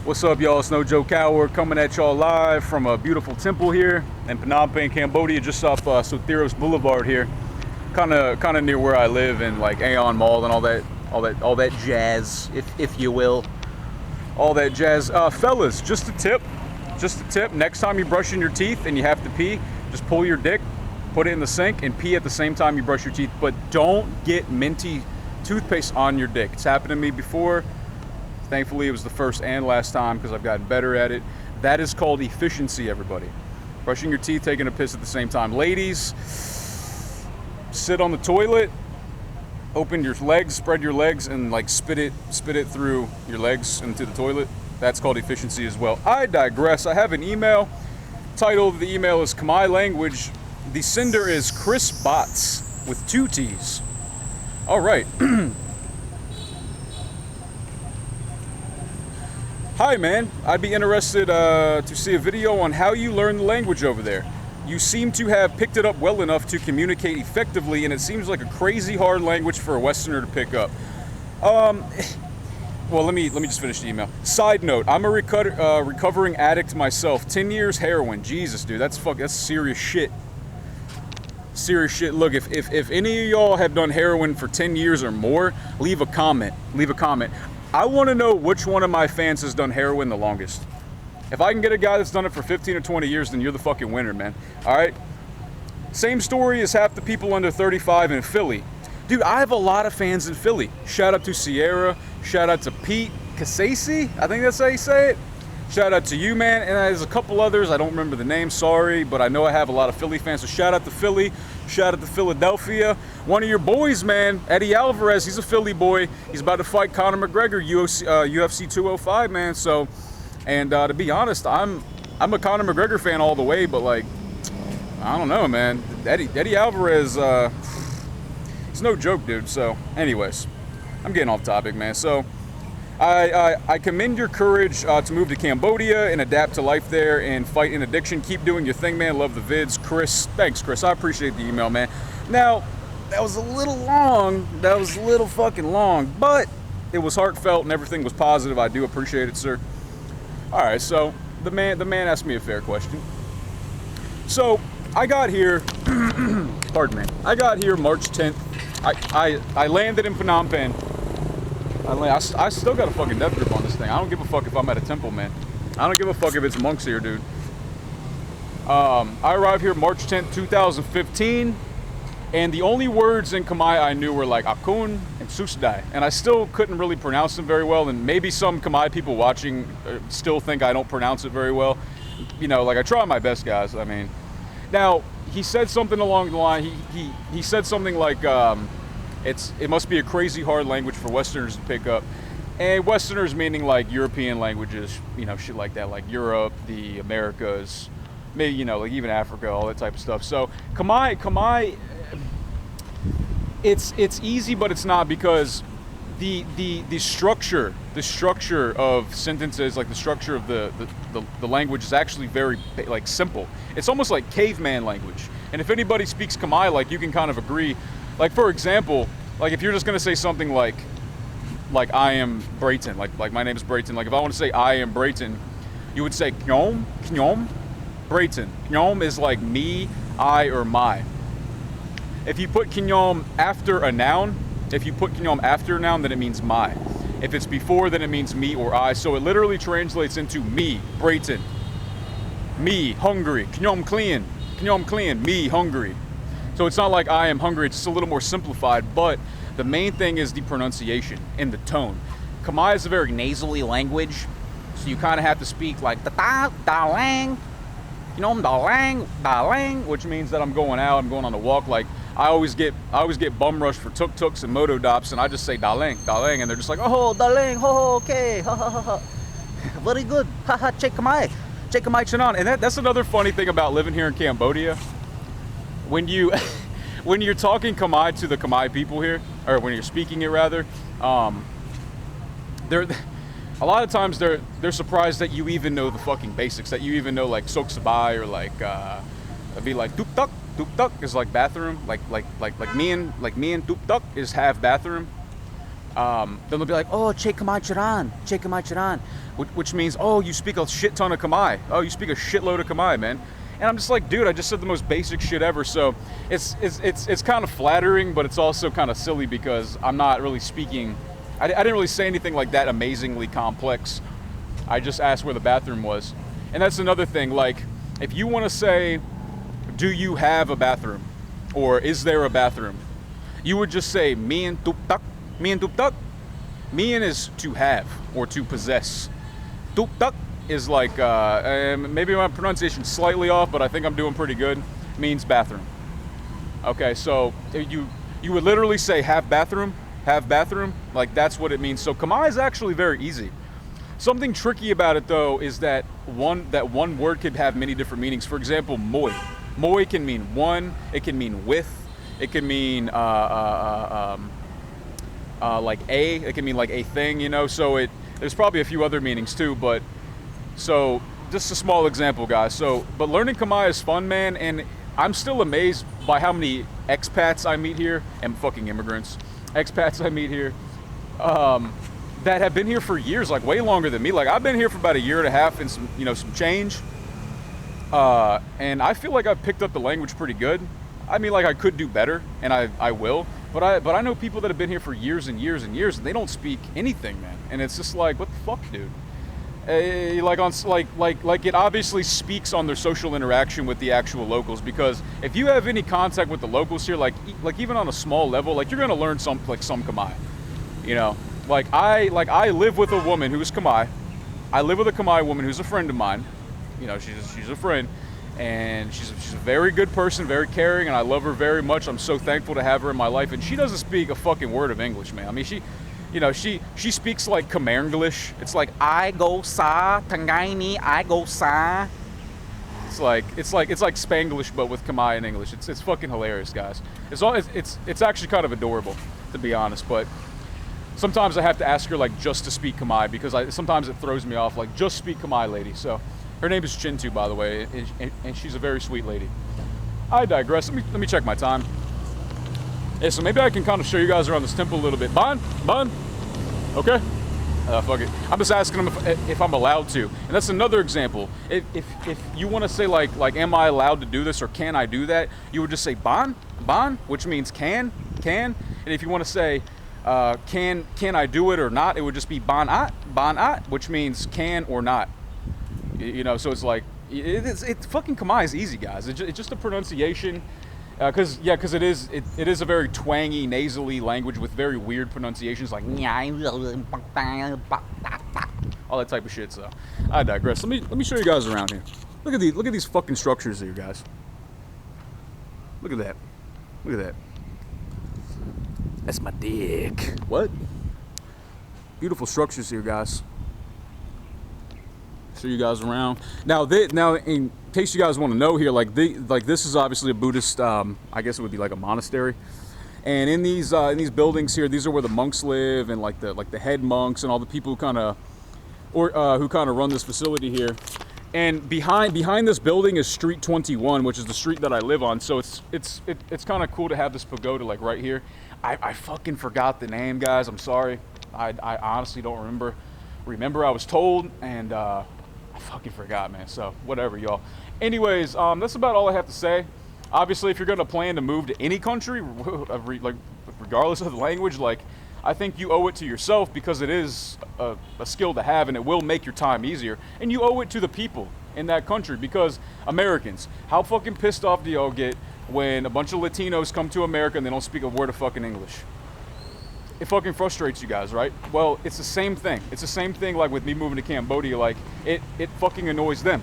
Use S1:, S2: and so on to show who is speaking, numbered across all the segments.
S1: What's up, y'all? It's No Joke Coward coming at y'all live from a beautiful temple here in Phnom Penh, Cambodia, just off Soteros Boulevard here, kind of near where I live, in like Aeon Mall and all that jazz, if you will, all that jazz. Fellas, just a tip. Next time you're brushing your teeth and you have to pee, just pull your dick, put it in the sink, and pee at the same time you brush your teeth. But don't get minty toothpaste on your dick. It's happened to me before. Thankfully, it was the first and last time because I've gotten better at it. That is called efficiency, everybody. Brushing your teeth, taking a piss at the same time. Ladies, sit on the toilet, open your legs, spread your legs, and like spit it through your legs into the toilet. That's called efficiency as well. I digress. I have an email. Title of the email is Khmer language. The sender is Chris Bots with 2 T's. All right. Hi man, I'd be interested to see a video on how you learn the language over there. You seem to have picked it up well enough to communicate effectively, and it seems like a crazy hard language for a Westerner to pick up. Well, let me just finish the email. Side note, I'm a recovering addict myself. 10 years heroin. Jesus, dude, that's serious shit. Serious shit. Look, if any of y'all have done heroin for 10 years or more, leave a comment. I want to know which one of my fans has done heroin the longest. If I can get a guy that's done it for 15 or 20 years, then you're the fucking winner, man. All right? Same story as half the people under 35 in Philly. Dude, I have a lot of fans in Philly. Shout out to Sierra. Shout out to Pete Casasi. I think that's how you say it. Shout out to you, man. And there's a couple others. I don't remember the name. Sorry. But I know I have a lot of Philly fans. So shout out to Philly. Shout out to Philadelphia. One of your boys, man, Eddie Alvarez. He's a Philly boy. He's about to fight Conor McGregor, UFC 205, man. So, and to be honest, I'm a Conor McGregor fan all the way. But like, I don't know, man. Eddie Alvarez, it's no joke, dude. So, anyways, I'm getting off topic, man. So, I commend your courage to move to Cambodia and adapt to life there and fight an addiction. Keep doing your thing, man. Love the vids. Chris, thanks, Chris. I appreciate the email, man. Now, that was a little long. That was a little fucking long, but it was heartfelt and everything was positive. I do appreciate it, sir. All right, so the man asked me a fair question. So I got here, pardon me. I got here March 10th. I landed in Phnom Penh. I still got a fucking death grip on this thing. I don't give a fuck if I'm at a temple, man. I don't give a fuck if it's monks here, dude. I arrived here March 10th, 2015, and the only words in Khmer I knew were like Akun and Susdai, and I still couldn't really pronounce them very well, and maybe some Khmer people watching still think I don't pronounce it very well. You know, like I try my best, guys. I mean, now, he said something along the line, he said something like, it must be a crazy hard language for Westerners to pick up. And Westerners meaning like European languages, you know, shit like that, like Europe, the Americas, maybe, you know, like even Africa, all that type of stuff. So Khmer, it's easy, but it's not, because the structure of sentences, like the structure of the language is actually very like simple. It's almost like caveman language. And if anybody speaks Khmer, like you can kind of agree. Like for example, like if you're just gonna say something like I am Brayton, like my name is Brayton. Like if I want to say I am Brayton, you would say Knyom, Brayton. Knyom is like me, I, or my. If you put Knyom after a noun, then it means my. If it's before, then it means me or I. So it literally translates into me, Brayton. Me, hungry. Knyom clean, me, hungry. So it's not like I am hungry, it's just a little more simplified, but the main thing is the pronunciation and the tone. Khmer is a very nasally language, so you kind of have to speak like da-lang, da-lang, which means that I'm going on a walk. Like I always get bum rushed for tuk-tuks and moto-dops, and I just say da-lang, and they're just like, oh, da-lang, ho, okay, ha, ha, ha, ha. Very good, ha, ha, check Khmer chanan. And that's another funny thing about living here in Cambodia. When you're talking Khmer to the Khmer people here, or when you're speaking it rather, they're a lot of times they're surprised that you even know the fucking basics, that you even know like sok sabai, or like it'd be like tup tuck is like bathroom, like me and tup tuck is half bathroom. Then they'll be like, oh, che Khmer Charan, che Khmer Charan, which means, oh, you speak a shit ton of Khmer. Oh, you speak a shitload of Khmer, man. And I'm just like, dude, I just said the most basic shit ever. So it's kind of flattering, but it's also kind of silly because I'm not really speaking. I didn't really say anything like that amazingly complex. I just asked where the bathroom was. And that's another thing. Like, if you want to say, do you have a bathroom? Or is there a bathroom? You would just say, mien tup tak. Mien tup tak. Mien is to have or to possess. Tup tak is like, maybe my pronunciation's slightly off, but I think I'm doing pretty good. Means bathroom. Okay, so you would literally say have bathroom, like that's what it means. So Khmer is actually very easy. Something tricky about it though is that one word could have many different meanings. For example, moi. Moi can mean one, it can mean with, it can mean like it can mean like a thing, you know, so there's probably a few other meanings too, but so just a small example, guys. So, but learning Khmer is fun, man, and I'm still amazed by how many expats I meet here, and fucking immigrants, expats I meet here, that have been here for years, like way longer than me. Like I've been here for about a year and a half and some, you know, some change, and I feel like I've picked up the language pretty good. I mean, like I could do better, and I will. But I know people that have been here for years and years and years, and they don't speak anything, man. And it's just like, what the fuck, dude? Like it obviously speaks on their social interaction with the actual locals, because if you have any contact with the locals here, like even on a small level, like you're gonna learn some Khmer, you know. Like I live with a woman who's Khmer. I live with a Khmer woman who's a friend of mine. You know, she's a friend, and she's a very good person, very caring, and I love her very much. I'm so thankful to have her in my life, and she doesn't speak a fucking word of English, man. I mean, she speaks like Khmer English. It's like I go sa tangai ni I go sa. It's like Spanglish but with Khmer and English. It's fucking hilarious, guys. It's actually kind of adorable, to be honest. But sometimes I have to ask her like just to speak Khmer, because sometimes it throws me off. Like, just speak Khmer, lady. So her name is Chintu, by the way, and she's a very sweet lady. I digress. Let me check my time. Yeah, so maybe I can kind of show you guys around this temple a little bit. Bon? Okay. Fuck it. I'm just asking them if I'm allowed to. And that's another example. If you want to say like, am I allowed to do this, or can I do that? You would just say bon, which means can. And if you want to say can I do it or not, it would just be bon at, which means can or not. You know, so it's like it's fucking Khmer is easy, guys. It's just a pronunciation. Because it is a very twangy, nasally language with very weird pronunciations, like all that type of shit. So I digress. Let me show you guys around here. Look at these fucking structures here, guys. Look at that. That's my dick. What? Beautiful structures here, guys. Show you guys around. Now, in case you guys want to know here, like this is obviously a Buddhist. I guess it would be like a monastery. And in these buildings here, these are where the monks live, and like the head monks and all the people who kind of run this facility here. And behind this building is Street 21, which is the street that I live on. So it's kind of cool to have this pagoda like right here. I fucking forgot the name, guys. I'm sorry. I honestly don't remember. I was told, and I fucking forgot, man. So whatever, y'all. Anyways, that's about all I have to say. Obviously, if you're gonna plan to move to any country, like regardless of the language, like I think you owe it to yourself, because it is a skill to have, and it will make your time easier. And you owe it to the people in that country, because Americans, how fucking pissed off do y'all get when a bunch of Latinos come to America and they don't speak a word of fucking English? It fucking frustrates you guys, right? Well, it's the same thing. It's the same thing like with me moving to Cambodia. Like, it fucking annoys them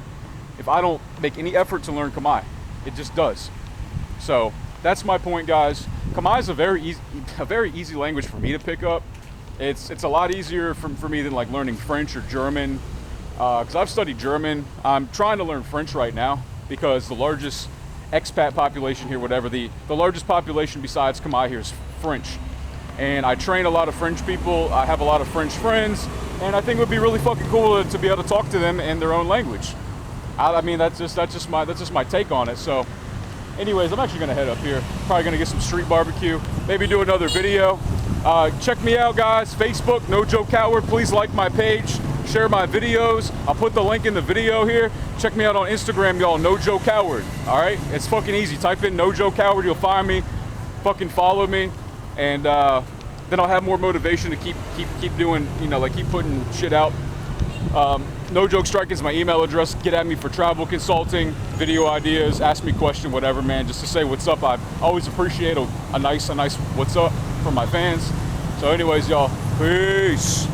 S1: if I don't make any effort to learn Khmer. It just does. So that's my point, guys. Khmer is a very easy language for me to pick up. It's a lot easier for me than like learning French or German, because I've studied German. I'm trying to learn French right now, because the largest expat population here, the largest population besides Khmer here is French. And I train a lot of French people. I have a lot of French friends, and I think it would be really fucking cool to be able to talk to them in their own language. I mean, that's just my take on it. So, anyways, I'm actually gonna head up here. Probably gonna get some street barbecue. Maybe do another video. Check me out, guys. Facebook, No Joke Coward. Please like my page. Share my videos. I'll put the link in the video here. Check me out on Instagram, y'all. No Joke Coward. All right? It's fucking easy. Type in No Joke Coward. You'll find me. Fucking follow me. And then I'll have more motivation to keep doing, you know, like keep putting shit out. Nojokestriking is my email address. Get at me for travel consulting, video ideas, ask me a question, whatever, man. Just to say what's up. I always appreciate a nice what's up from my fans. So anyways, y'all, peace.